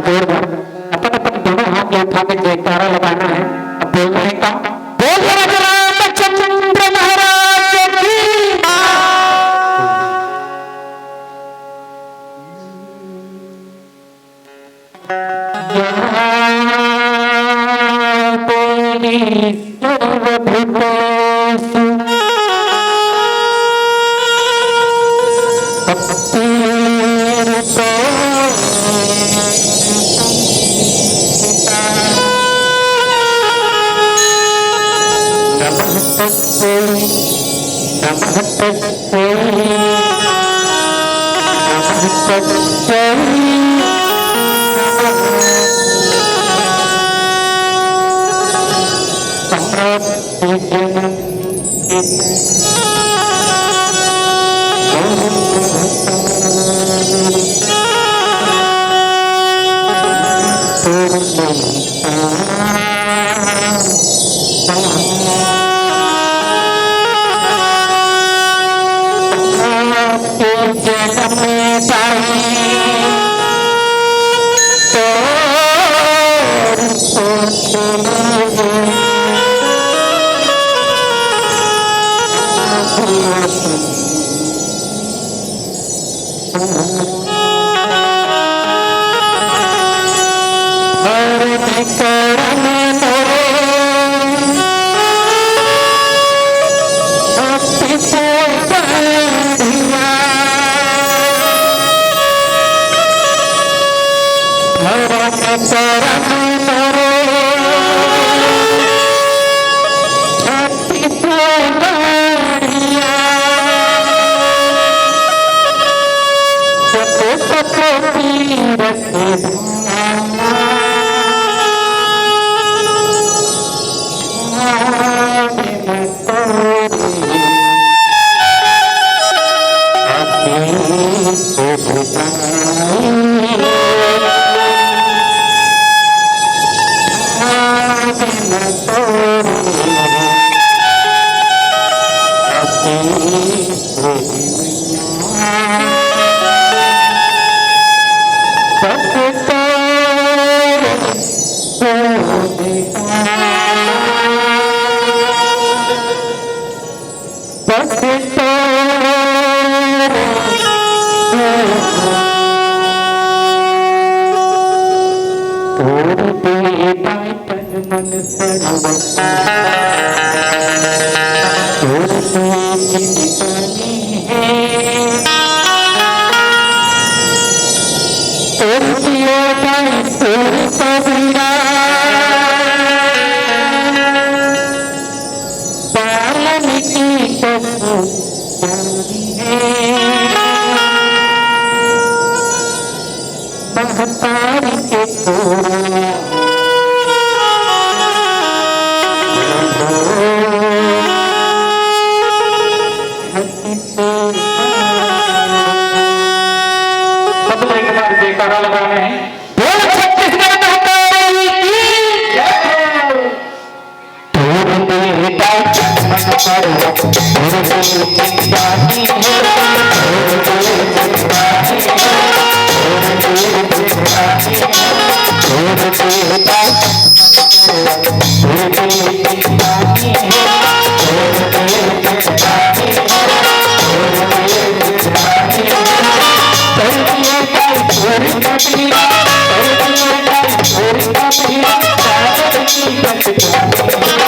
अपन दोनों हाथ उठा के जयकारा लगाना है। अब बोल रहे का बोल रामचंद्र महाराज की। Thank you.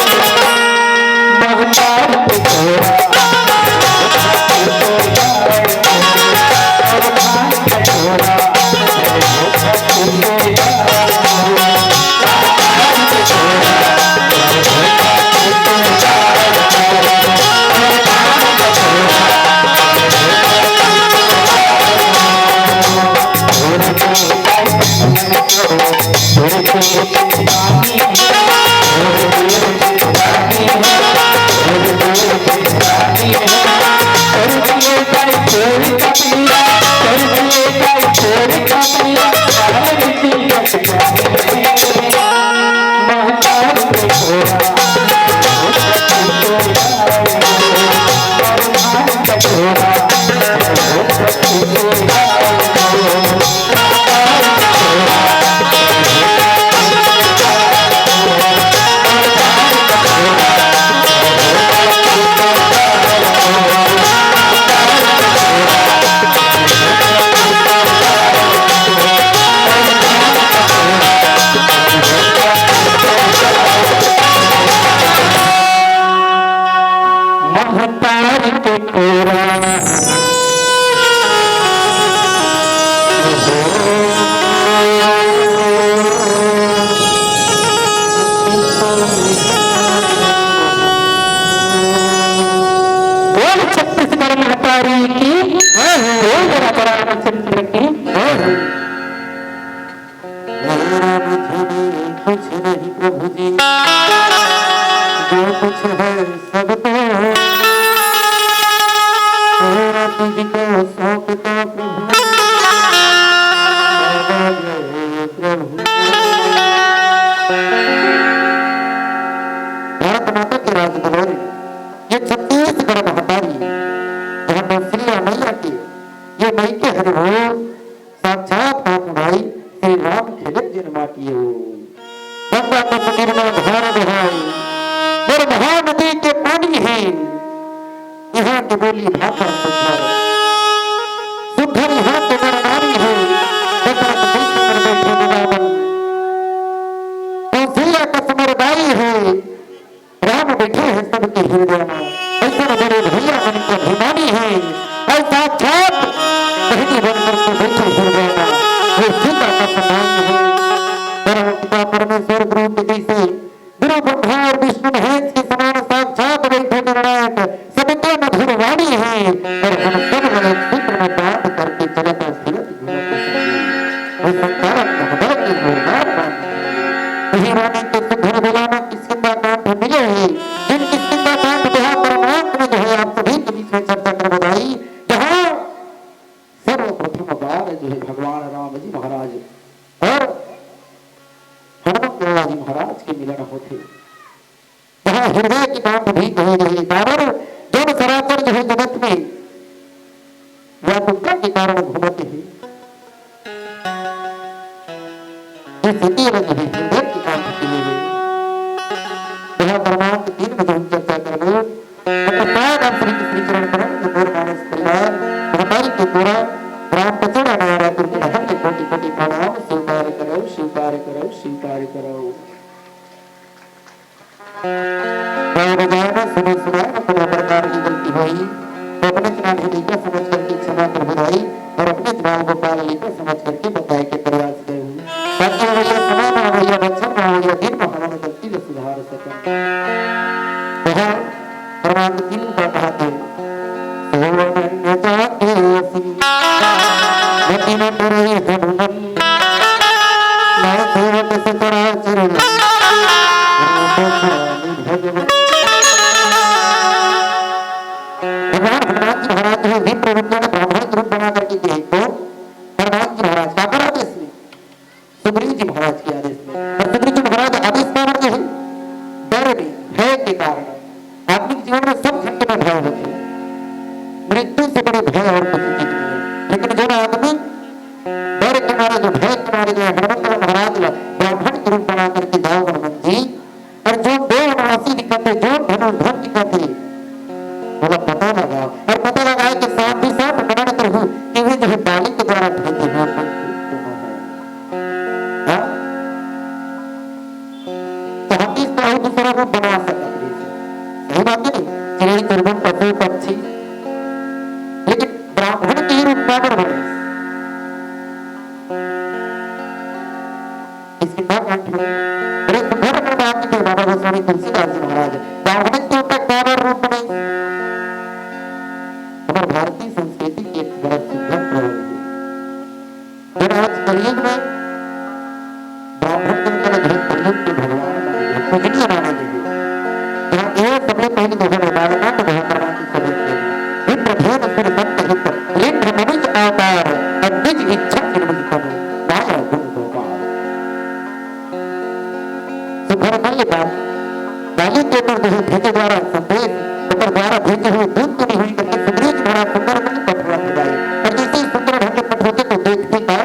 बाली के ऊपर जो है भेजे द्वारा संदेश ऊपर द्वारा भेजे हुए दूध को नहीं हुई करके सुंदरी की बड़ा सुंदर बनी पठरा हो जाए। और जैसे ही सुंदर ढंग के पठ होते तो देखते का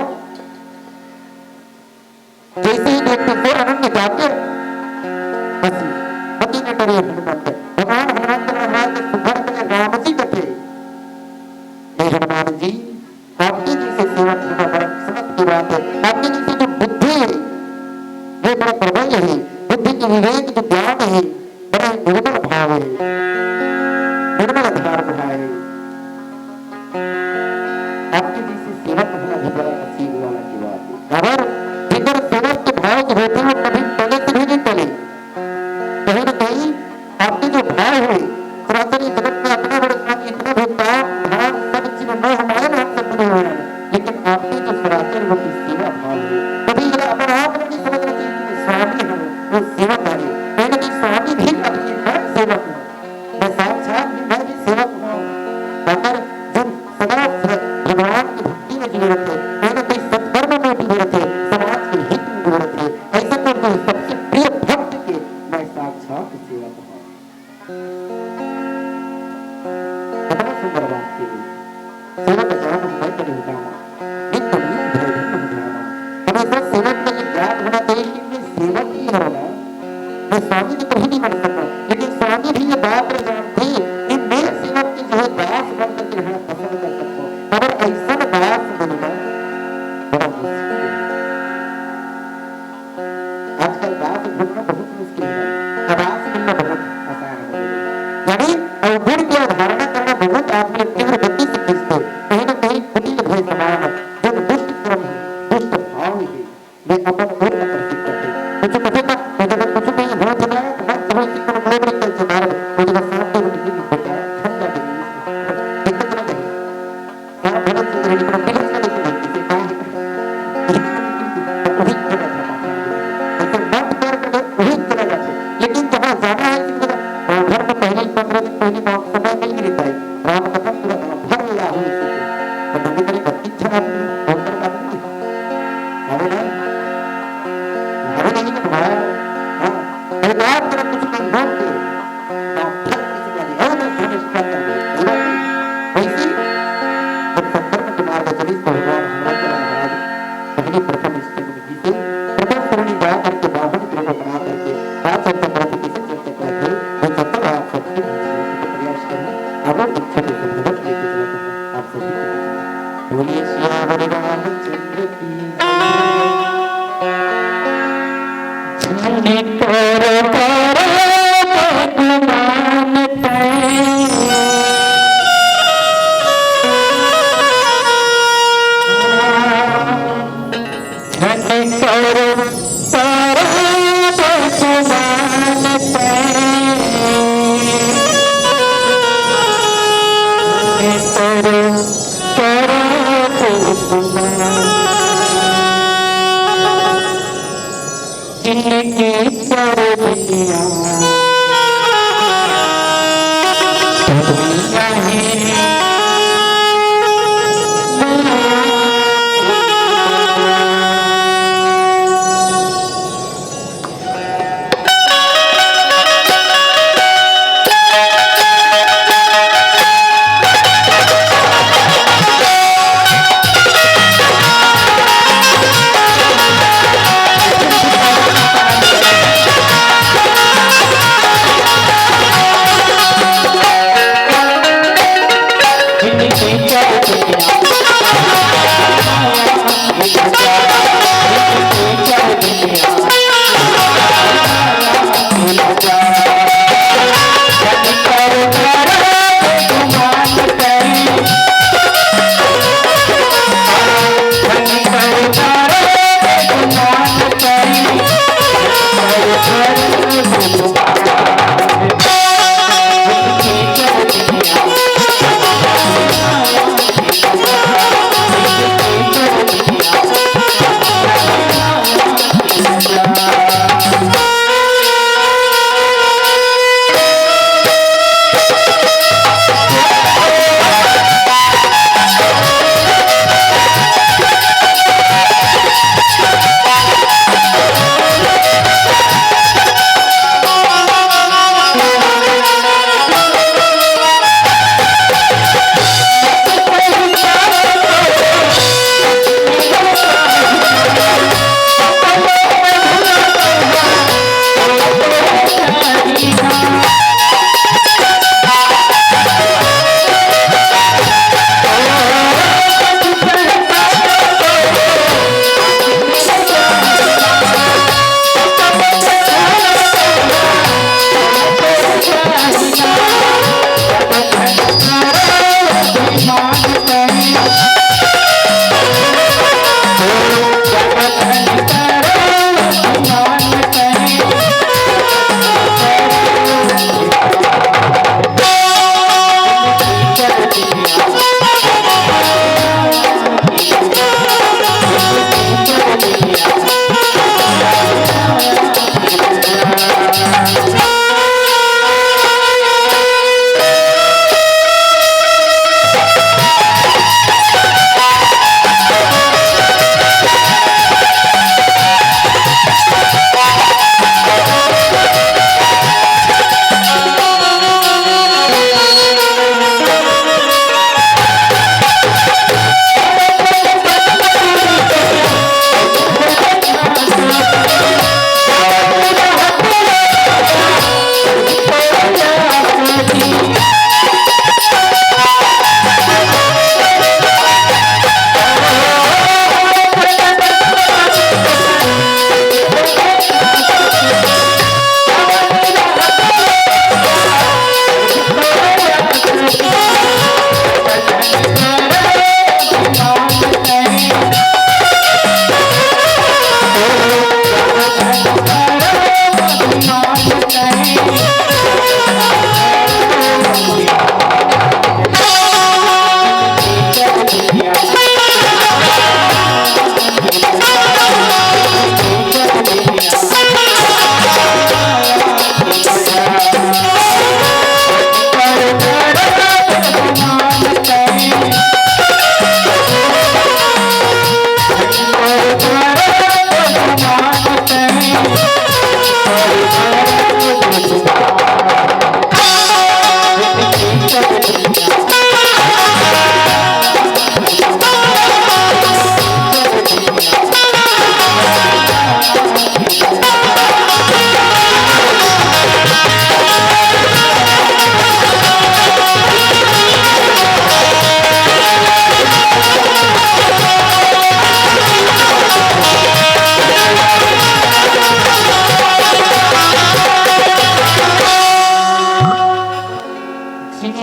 जैसे ही देखते फिर अनन्य जाते बस पति ने करे हनुमान भगवान हनुमान के महाराज के सुभर के राम जी बैठे। हे हनुमान जी, आपकी जैसे सेवक होना बड़ा समझ की बात है। आपकी जैसे जो बुद्धि है ये बड़ा प्रबल है, बुद्धि की विवेक जो ज्ञान है बड़ा निर्मल भाव है, निर्मल धर्म है। आपकी जैसे सेवक होना भी बड़ा नसीब वाला की बात है। अगर जिधर सेवक के भाव जो होते हैं कभी पहले से भी नहीं चले, कहीं न कहीं आपके जो भाव है सनातन जगत में अपने बड़े स्वामी इतना भी काम भाव सब चीज में हमारे नाम से बने हुए हैं, लेकिन आपके जो सनातन वो की सेवा भाव है। कभी अपने आप में नहीं समझ रहे स्वामी है वो सेवक है, कहीं न कहीं स्वामी भी अपनी मैं सेवक हूँ, मैं साक्षात भी मैं भी सेवक हूँ। अगर जब सदा भगवान की भक्ति में जुड़े रहते, कहीं न कहीं सत्कर्म में जुड़े रहते, समाज के हित में जुड़े रहते, ऐसा करते सबसे प्रिय भक्त के मैं साक्षात सेवक हूँ। कितना सुंदर बात की सेवक जान मैं करे उठाना नित्य नीत भय भिन्न उठाना। हमेशा सेवक का ये ज्ञान होना चाहिए कि मैं सेवक ही है ना, मैं स्वामी तो कभी नहीं बन सकता, लेकिन स्वामी भी ये बात जानते कि मैं सेवक की जो है दास बन करके रहना पसंद कर सकता हूँ। अगर ऐसा दास बनना बड़ा मुश्किल है। आजकल दास ढूंढना बहुत मुश्किल है, दास मिलना बहुत आसान है। यानी अवगुण की अवधारणा करना बहुत आदमी तीव्र गति से खींचते, कहीं न कहीं कुटिल भय समान जो दुष्ट क्रम है, दुष्ट भाव है, वे अपन और आकर्षित करते। कुछ कहे ना जब कुछ नहीं हो चला तो हम समझ के कोनो बड़े बड़े चल चला रहे तो जब सांप के उनकी भी होता है ठंडा भी दिक्कत ना नहीं सांप भरत से रेडी पर बिल्कुल नहीं किसी का वही चला जाता है, ऐसे मत कर वही चला जाते। लेकिन जहाँ जाना है घर में पहले 15 दिन पहले समय नहीं मिलता है, राम कथा पूरा भर मिला हो इसी से तो नदी करी भक्ति छा बोलकर बात नहीं अरे ना अरे नहीं तो भाई हाँ अरे आप तरफ कुछ नहीं बोल के आप फिर किसी का नहीं और धनुष करता है वैसे जब संपर्क के मार्ग चली तो भगवान हनुमान महाराज पहली प्रथम स्थिति में जीते प्रथम श्रेणी जा करके बावन ग्रह बना करके बात चर्चा करते किसी चर्चा करते वो चर्चा आप सबके प्रयास करें। अब एक छोटे से भगत लेके चलता हूँ आप सभी के बोलिए श्यावर रामचंद्र की झंडी तोरो करो भगवान झंडी तोरो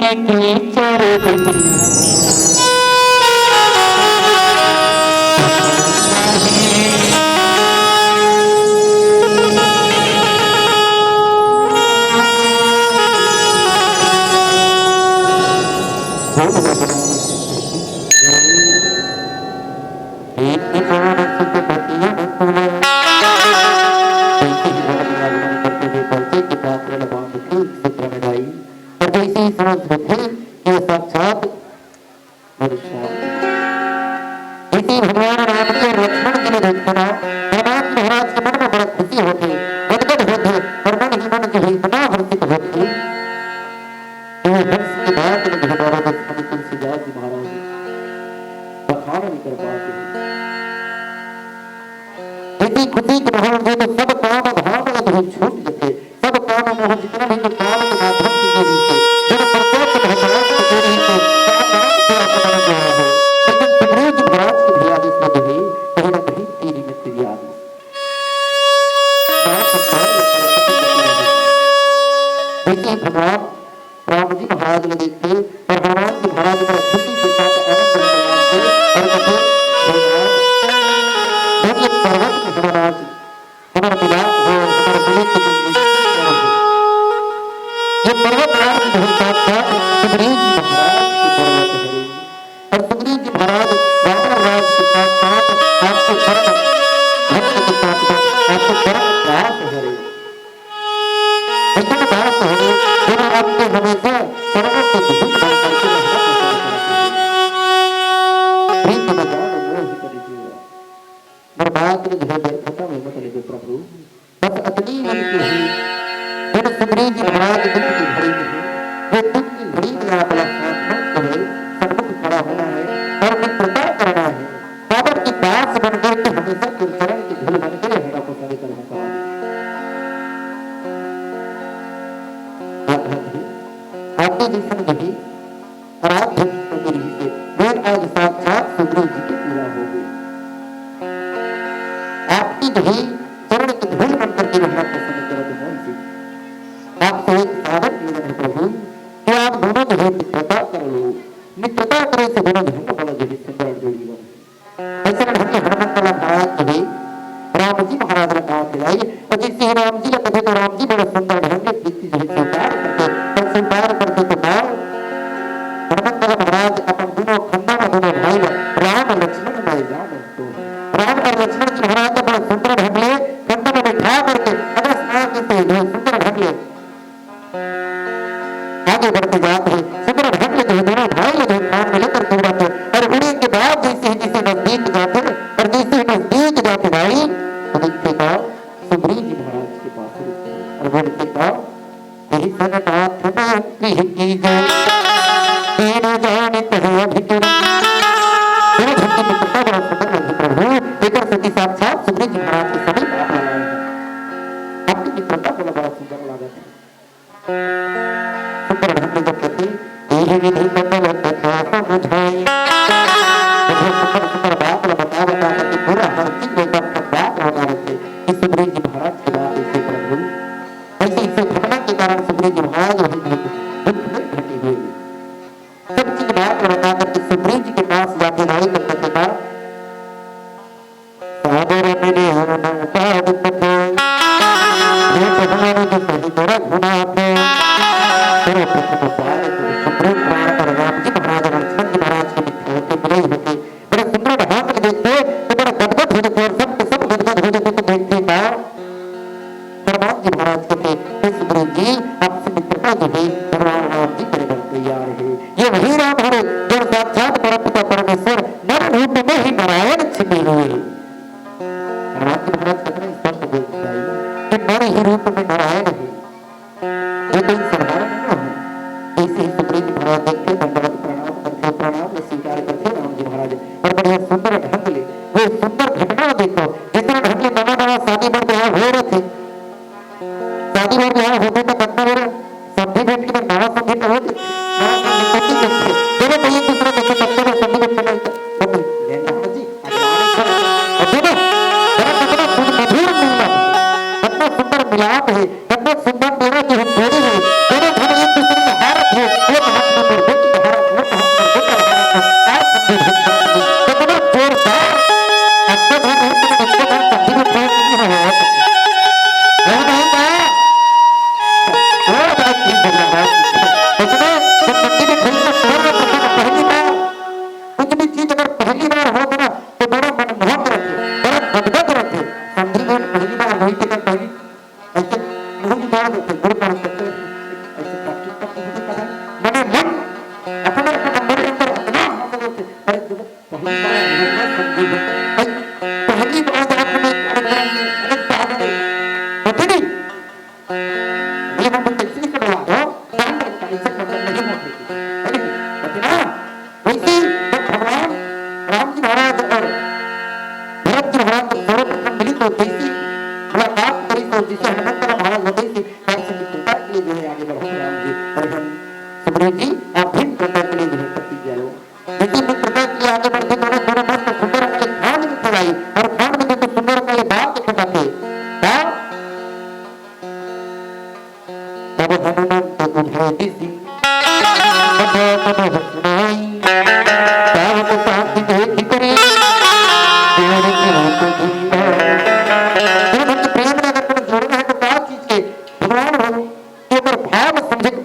की चरण साक्षात इसी भगवान राम के लक्ष्मण जी ने देखना हनुमान महाराज के मन में बड़ा खुशी होती गदगद होते और मन ही मन जो है इतना हर्षित होती हंस की बात में हमारा गोस्वामी तुलसीदास जी महाराज बखान नहीं कर पाते इसी खुशी के माहौल में तो सब काम धाम जो छूट जाते सब काम मोह जितना भी काम के माध्यम से जो है जब प्रत्येक भगवान को जो है तो काम से अपना जो है लेकिन सुग्रीव जी महाराज के भी आदेश में जो है कहीं ना कहीं तेरी में तेरी आदेश देखिए भगवान राम जी महाराज ने देखते और हनुमान जी महाराज बड़ा खुशी के साथ आनंद करते और कहते भगवान जब ये पर्वत में हनुमान जी हमारा विलाप हो हमारा विलेप ये पर्वत राम जी साक्षात सुग्रीव जी महाराज की पर्वत है और सुग्रीव जी महाराज रावण राज के साथ आपको परम भक्त के साथ आपको परम दास है ऐसा दास है जो आपके हमेशा सर्वों को भूत बन करके प्रीत बजान मोह कर दीजिएगा बर्बाद में जो है खत्म है मतलब प्रभु बस अतनी मन की ही जब सुग्रीव जी महाराज दुख की घड़ी में है ये दुख की घड़ी में आप साथ है सन्मुख खड़ा होना है और मित्रता करना है बाबर की दास बन करके हमेशा चरण की धूल बन के रहना को सभी करना का आपके जिसम नहीं आराध्य मेरी से मैं आज साक्षात सुग्रीव जी की पूरा हो गई आपकी नहीं चरण की धूल बन करके रहना पसंद करो तो मन से आपसे एक साधन निवेदन है प्रभु कि आप दोनों जो है मित्रता कर लो मित्रता करे से दोनों धर्म वाला जो है सुंदर जोड़ी बने ऐसे में हमने हनुमंत महाराज जो है राम जी महाराज ने कहा खिलाई और जिससे राम जी ने कहे तो राम जी बड़ा सुंदर ढंग से प्रीति जो है स्वीकार करते और स्वीकार करते तो बाद हनुमंत महाराज अपन दोनों खंडा में दोनों भाई राम लक्ष्मण भाई राम और लक्ष्मण जी महाराज बड़ा सुंदर ढंग ले खंडा में बैठा करके अगर स्नान से सुंदर ढंग ले आगे बढ़ते जाते हैं सुंदर ढंग ले दोनों भाई जो काम में लेकर के जाते और उड़ने के बाद जैसे जैसे नजदीक जाते और जैसे नजदीक जाते भाई तो देखते का सुग्रीव जी महाराज के पास और बोलते का यही सननाथ में की जय तीन जानत है अभिकर तेरे भक्ति में कितना बड़ा सुंदर है प्रभु लेकर सती साक्षात सुग्रीव जी महाराज के सभी पाप लगाए हैं आपकी मित्रता को बड़ा सुंदर लगा था सुंदर ढंग जब कहते यही विधि कमल तथा समझाई सुंदर सुंदर बात बता बता करके पूरा हर चीज एकदम बात बता रहे कि सुग्रीव जी महाराज की बात ऐसे प्रभु ऐसे इसे घटना के कारण सुग्रीव जी महाराज दुख में घटी हुई सब चीज बात बता करके सुग्रीव जी के पास जाके लाई करते थे बात सादर मेरे हनुमान का दुख थे ये भगवान के सही तरह गुना थे तेरे पुत्र को पाए सुग्रीव प्राण पर राम जी महाराज लक्ष्मण जी महाराज के मित्र होते मिले होते बड़े सुंदर ढंग से देखते तो बड़ा गदगद हो जाते और सब गदगद हो जाते तो देखते का हनुमान जी महाराज कहते हे सुग्रीव जी आपसे मित्रता जो है भगवान राम जी करने तैयार है ये वही राम है जो साक्षात परमपिता परमेश्वर नर रूप में ही नारायण छिपे हुए हनुमान जी महाराज कितने स्पष्ट बोलते हैं कि नर ही रूप में नारायण है ये कोई साधारण नहीं है ऐसे ही सुग्रीव जी महाराज देखते दंडवत प्रणाम स्वीकार करते राम जी महाराज और बढ़िया सुंदर ढंग ले वो सुंदर घटना देखो जितना ढंग ले नवा नवा शादी में ब्याह हो रहे थे शादी में ब्याह होते तो कितना बड़ा सभी भेंट के नवा सभी तो होते दोनों को एक दूसरे को कितना सभी भेंट बनाई तो लेना जी और दोनों बड़ा कितना मधुर मिलना कितना सुंदर मिलाप है कितना सुंदर दोनों की हम जोड़ी है दोनों घर एक दूसरे के हाथ है वो हाथ करते गुणगान करते ऐसे प्राप्ति तक मुझे पता मैंने मन अपने मेरे अंदर इतना हासिल होते अरे जगत पहली बार भगवान संजीव पहली बार आपने अरे पागल पत्नी ये हम कैसे करवा दो काम करता इसे मतलब नहीं होती अरे पतना वैसे जब भगवान राम जी महाराज और भरत जी महाराज सर्वप्रथम मिलित होते ही मुलाकात करी तो जिसे हनुमंत महाराज होते थे ऐसे मित्रता के लिए जो है आगे बढ़ो राम जी और हम सुग्रीव जी आप भी मित्रता के लिए जो है प्रतिज्ञा लो इसी मित्रता के लिए आगे बढ़ते दोनों दोनों मस्त सुंदर का एक खान में चलाई और खान में जो सुंदर का ये बात खटाते तब हनुमंत बुझाई दिसी कब कब सुनाई तावत साथ देख करे तेरे को जीवा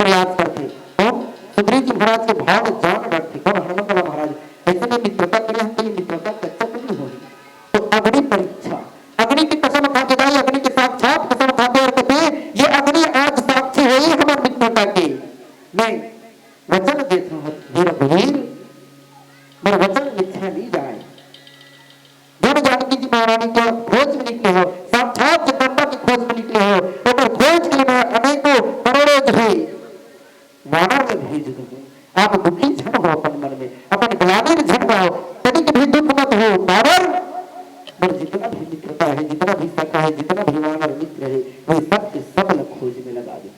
प्रयास करते कौन सुग्रीव जी महाराज के भाव जान रखते कौन हनुमंत महाराज ऐसे में मित्रता के लिए हमको मित्रता कच्चा तो नहीं होगी तो अग्नि परीक्षा अग्नि की कसम खा के भाई अग्नि के साक्षात कसम खाते और कहते ये अग्नि आज साक्षी है हमारी मित्रता की मैं वचन देता हूँ वीर मेरा वचन मिथ्या नहीं जाए जब जानकी जी महारानी को खोज में निकले हो साक्षात जगदम्बा की खोज में निकले हो और खोज के लिए अनेकों करोड़ों जो है मानव में भेज दूंगा आप दुखी झन हो अपन मन में अपन ग्लानि में झन हो तनिक भी दुख मत हो मानव पर जितना भी मित्रता है जितना भी सखा है जितना भी वानर मित्र है वो सब के सब खोज में लगा दे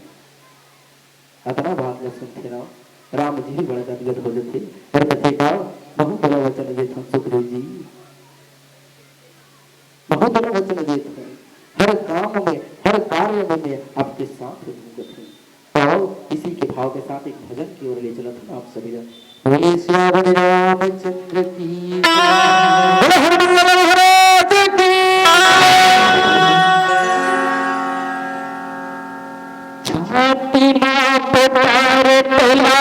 अतना बात न सुनते ना राम जी बड़ा गदगद हो जाते और कहते का बहुत बड़ा वचन देता हूँ सुग्रीव जी बहुत बड़ा वचन देता हूँ हर काम में हर कार्य में मैं आपके साथ रहूंगा तो इसी के भाव के साथ एक भजन की ओर ले चला था आप सभी बोले श्याम रामचंद्र की बोले हनुमान महाराज की छाती मात तार तला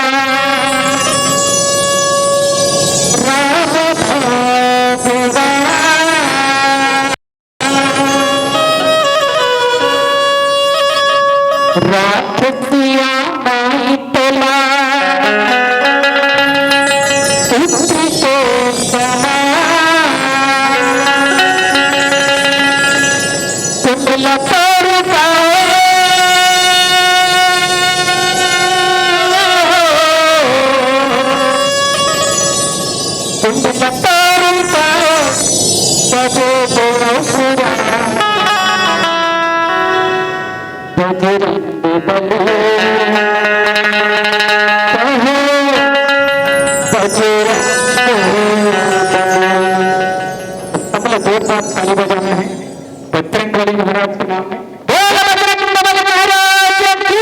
राम भगवान राक्षसिया माई तला पुत्री को समा कुंडला पर कुंडला पर सबो बोलो सुरा बजरंग बलो कहो बजरंग सबले जोरदार ताली बजाना है बजरंग बली महाराज के नाम में बजरंग बली महाराज की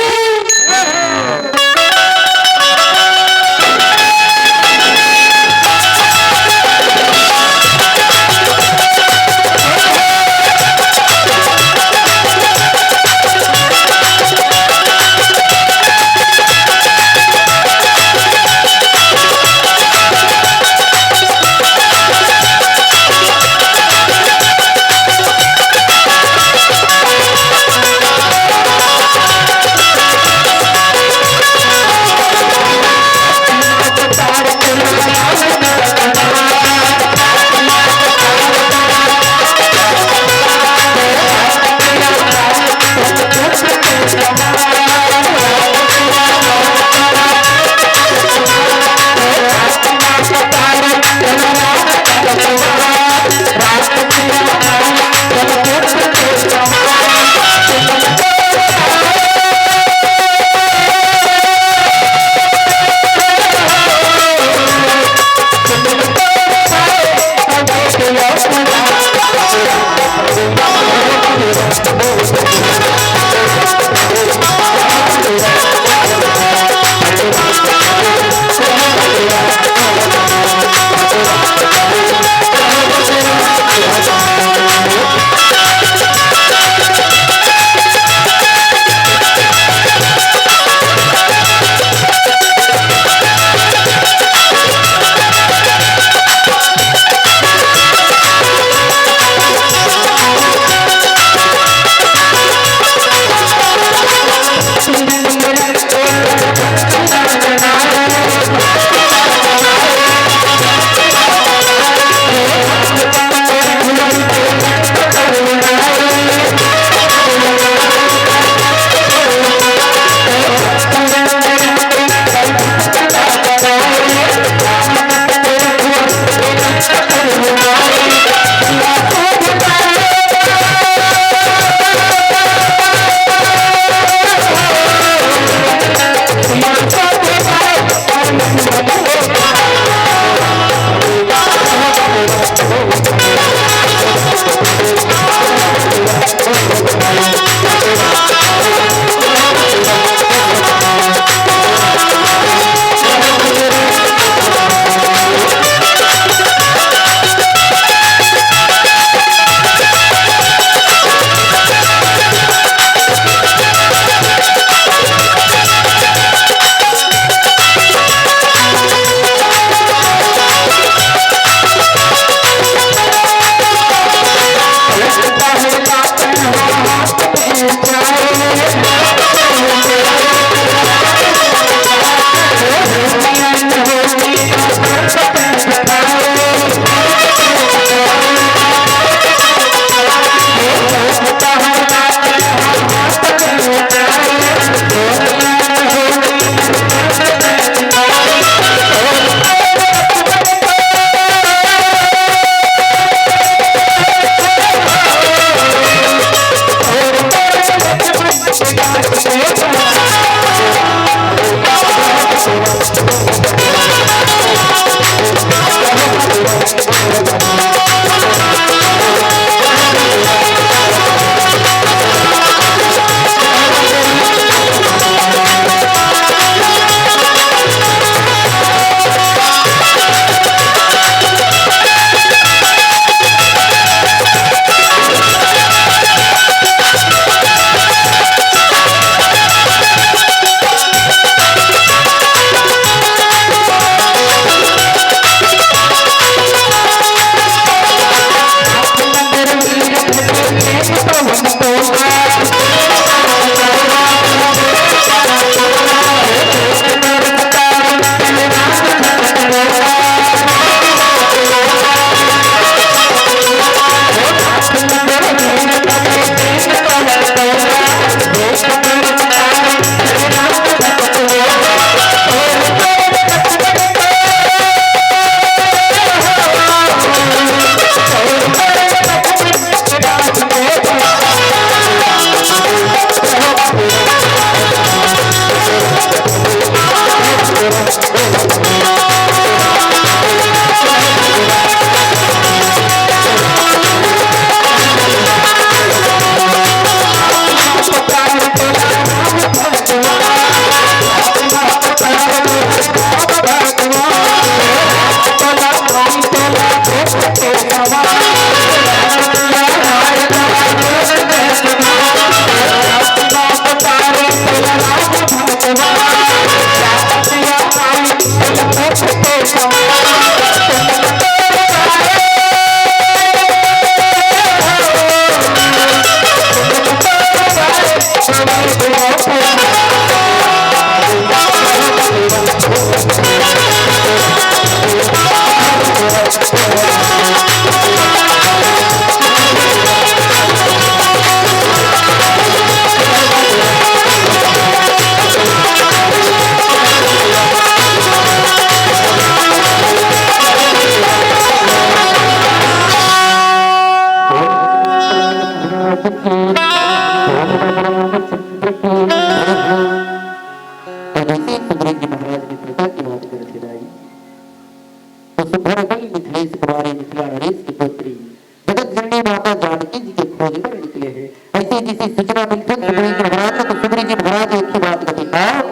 आओ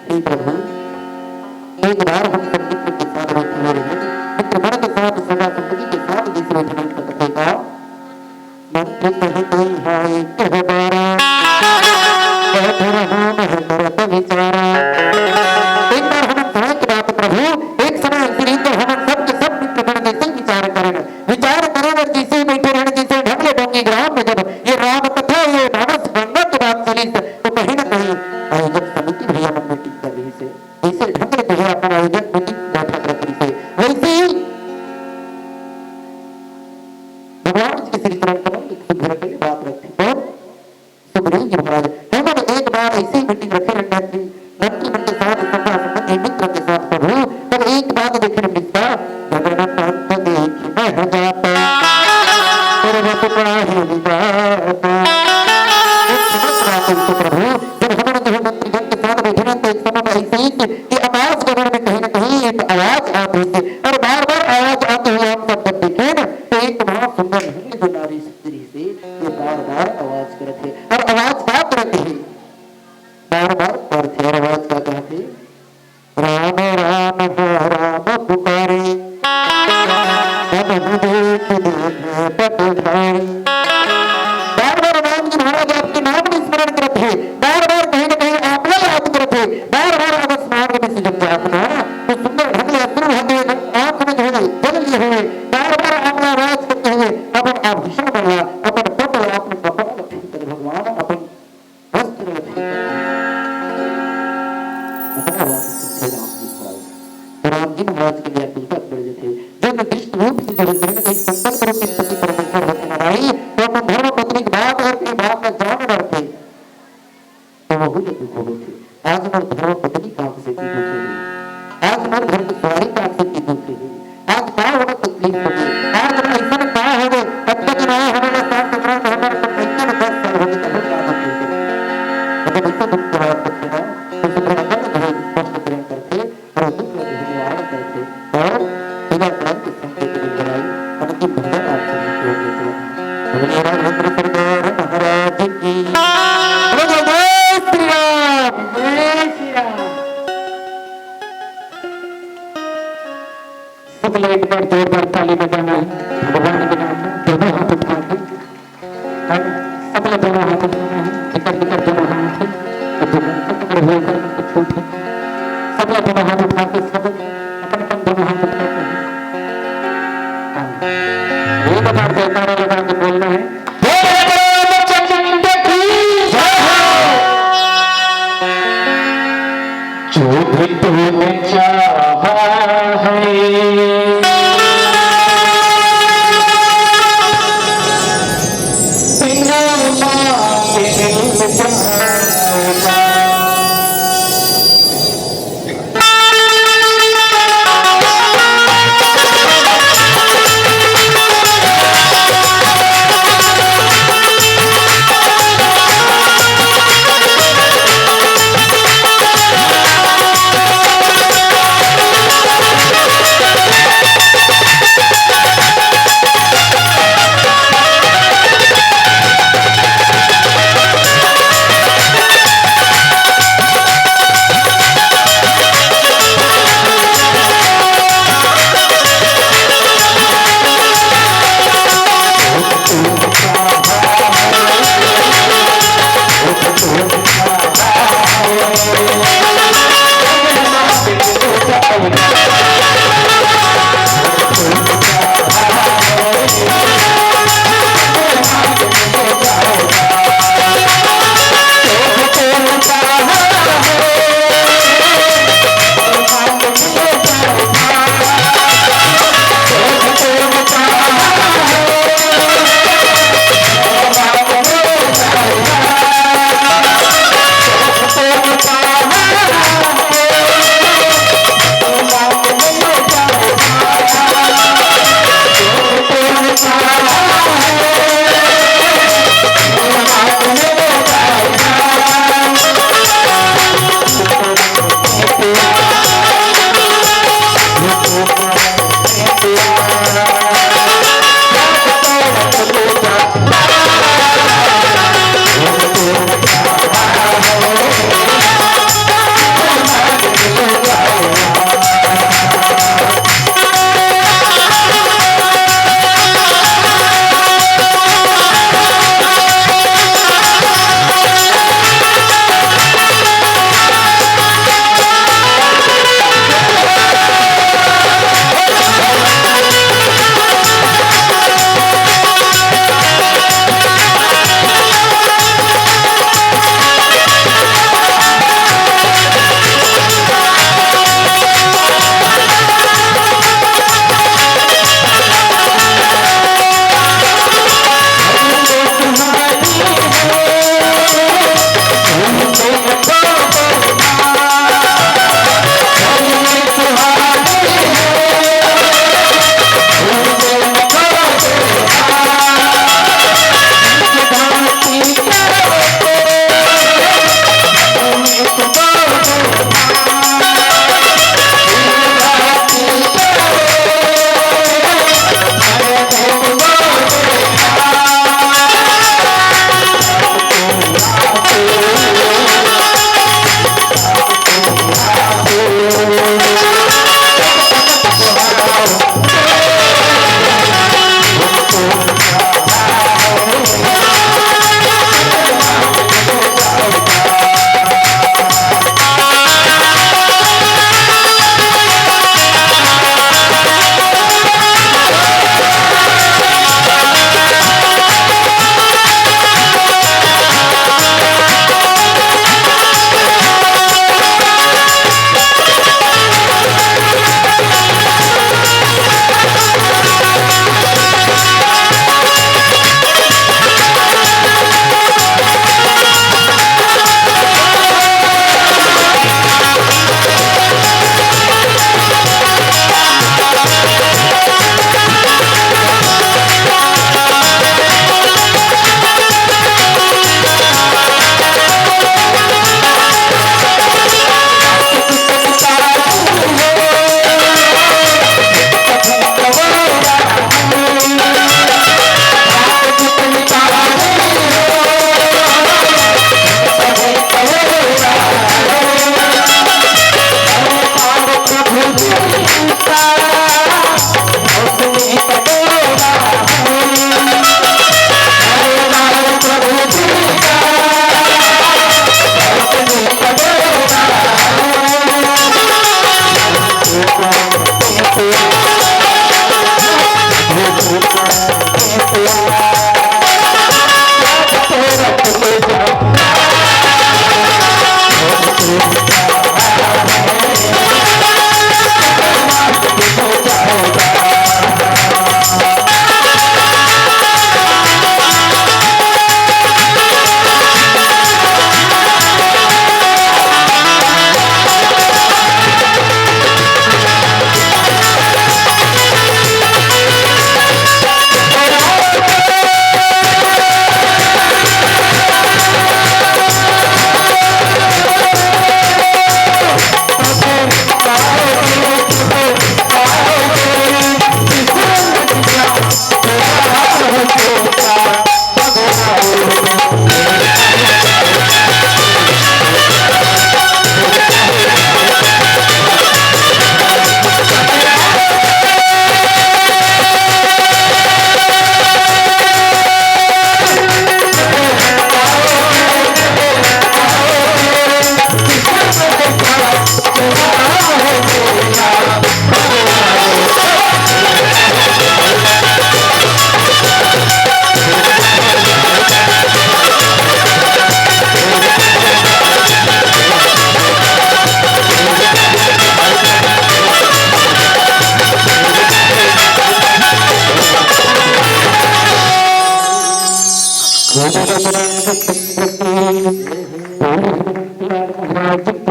हे प्रभु, एक बार हम सब मित्र के साथ बैठे हुए रहे, मित्र गण के साथ सदा संपत्ति के साथ दूसरे जीवन का कथेगा मंत्र कहते हैं कह बारा कहते रहो है करत विचारा। एक बार हम कहे कि बात प्रभु, एक समय श्री तो हम सब के सब मित्र गण जैसे विचार करें और जैसे बैठे रहने जैसे ढंगले ढंगी ग्राम में जब ये राम कथा ये मानस गंगा की बात चली तो कहीं ना कहीं आयोजक समिति भैया मन में टिक कर रही से ऐसे ढंगले भैया अपना आयोजक मीटिंग बैठा कर रही से वैसे ही भगवान जी के श्री चरण कमल एक सुधर के बात रखी और सुग्रीव जी महाराज उन्होंने एक बार ऐसे ही मीटिंग रखे रंगनाथ जी नंदी मन के साथ सभा संबंधी मित्र के साथ प्रभु तब एक बात देखे मिलता जगन पंत देख बह जाता सर्वत पाहि जाता। प्रभु जब हमारे मंत्रीगण के साथ बैठे ना तो एक समय ऐसे ही कि आवाज गगन में कहीं ना कहीं एक आवाज आती है और बार बार आवाज आते हुए हम सब जब देखे ना तो एक वहां सुंदर नहीं जो नारी स्त्री से ये बार बार आवाज करते और आवाज क्या करते हैं बार बार करते और आवाज क्या कहते राम राम हो राम पुकारे देख पटधारी। बार बार राम जी महाराज आपके नाम में स्मरण करते हैं, बार बार कहीं ना कहीं आपने याद करते हैं, बार बार अगर स्मार्ट में से जब अपना तो सुंदर ढंग अश्रु हमें आंख में जो है जल लिए हुए बार बार अपना आवाज करते हुए अपन आभूषण बना अपन पट अपन कपड़ा रखे कर भगवान अपन वस्त्र रखे अपना आवाज सुनते राम जी महाराज के लिए अकुलता बढ़ थे जो निर्दिष्ट रूप से जब कहीं ना कहीं संकल्प रूप के पति परमेश्वर होते नारायण तो अपन धर्म पत्नी की बात और की बात में जान करते तो वही दुख होते। आज मर धर्म पत्नी काम से की दुख है, आज मर घर की सवारी काम से की दुख है, आज क्या होगा तकलीफ होगी, आज हम ऐसा ना क्या होगा अब तक ना हमारे साथ टकरा तो हमारे सब ऐसा ना 10 साल होगी तब क्या होगी मतलब ऐसा दुख की बात करते ना तो सुब्रमण्य को स्पष्ट प्रेम करते और दुख निवारण करते और बिना प्रेम के संकेत की लड़ाई उनकी भजन आपसे नहीं होगी तो मेरा रुद्र सरदार महाराज की जय श्री राम जय श्री राम। सब लोग एक बार जोरदार ताली बजाना है भगवान के नाम में दोनों हाथ उठा के सब लोग दोनों हाथ उठाना है जिकर दोनों हाथ है तो सब लोग होकर कुछ छूट है सब लोग दोनों हाथ उठा के सब अपन दोनों हाथ उठा के एक बार जयकारा लगा के बोलना है जो भी तूने चाहा है बिना मांगे मिल जाएगा।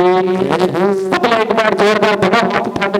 सबला एक बार जोरदार बड़ा हाथ उठा के